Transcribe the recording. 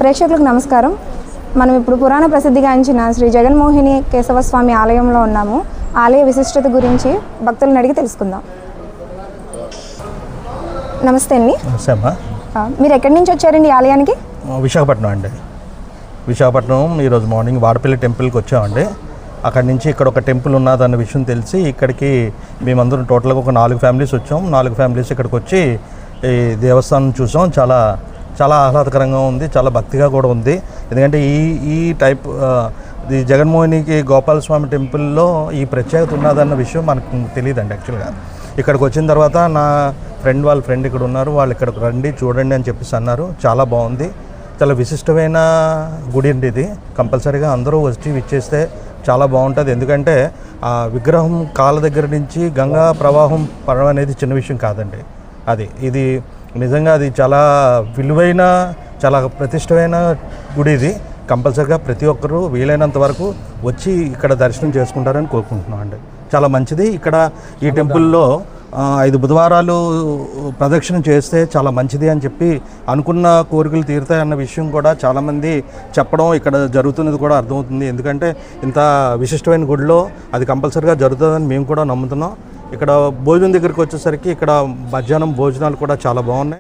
ప్రేక్షకులకు నమస్కారం. మనం ఇప్పుడు పురాణ ప్రసిద్ధిగాంచిన శ్రీ జగన్మోహిని కేశవస్వామి ఆలయంలో ఉన్నాము. ఆలయ విశిష్టత గురించి భక్తులను అడిగి తెలుసుకుందాం. నమస్తే అండి. నమస్తే అమ్మా. మీరు ఎక్కడి నుంచి వచ్చారండి ఆలయానికి? విశాఖపట్నం అండి. విశాఖపట్నం ఈరోజు మార్నింగ్ వాడపల్లి టెంపుల్కి వచ్చామండి. అక్కడి నుంచి ఇక్కడ ఒక టెంపుల్ ఉన్నదన్న విషయం తెలిసి ఇక్కడికి మేమందరం టోటల్గా ఒక 4 ఫ్యామిలీస్ వచ్చాం. 4 ఫ్యామిలీస్ ఇక్కడికి వచ్చి ఈ దేవస్థానం చూసాం. చాలా ఆహ్లాదకరంగా ఉంది, చాలా భక్తిగా కూడా ఉంది. ఎందుకంటే ఈ టైప్ ఈ జగన్మోహినికి గోపాలస్వామి టెంపుల్లో ఈ ప్రత్యేకత ఉన్నదన్న విషయం మనకు తెలియదండి. యాక్చువల్గా ఇక్కడికి వచ్చిన తర్వాత నా వాళ్ళ ఫ్రెండ్ ఇక్కడ ఉన్నారు, వాళ్ళు ఇక్కడికి రండి చూడండి అని చెప్పేసి అన్నారు. చాలా బాగుంది, చాలా విశిష్టమైన గుడి అండి ఇది. కంపల్సరీగా అందరూ వచ్చి విచ్చేస్తే చాలా బాగుంటుంది. ఎందుకంటే ఆ విగ్రహం కాళ్ళ దగ్గర నుంచి గంగా ప్రవాహం పడడం అనేది చిన్న విషయం కాదండి. ఇది నిజంగా అది చాలా విలువైన, చాలా ప్రతిష్టమైన గుడి ఇది. కంపల్సరీగా ప్రతి ఒక్కరూ వీలైనంత వరకు వచ్చి ఇక్కడ దర్శనం చేసుకుంటారని కోరుకుంటున్నాం అండి. చాలా మంచిది. ఇక్కడ ఈ టెంపుల్లో 5 బుధవారాలు ప్రదక్షిణ చేస్తే చాలా మంచిది అని చెప్పి అనుకున్న కోరికలు తీరుతాయన్న విషయం కూడా చాలామంది చెప్పడం ఇక్కడ జరుగుతున్నది కూడా అర్థమవుతుంది. ఎందుకంటే ఇంత విశిష్టమైన గుడిలో అది కంపల్సరీగా జరుగుతుందని మేము కూడా నమ్ముతున్నాం. ఇక్కడ భోజనం దగ్గరికి వచ్చేసరికి ఇక్కడ మధ్యాహ్నం భోజనాలు కూడా చాలా బాగున్నాయి.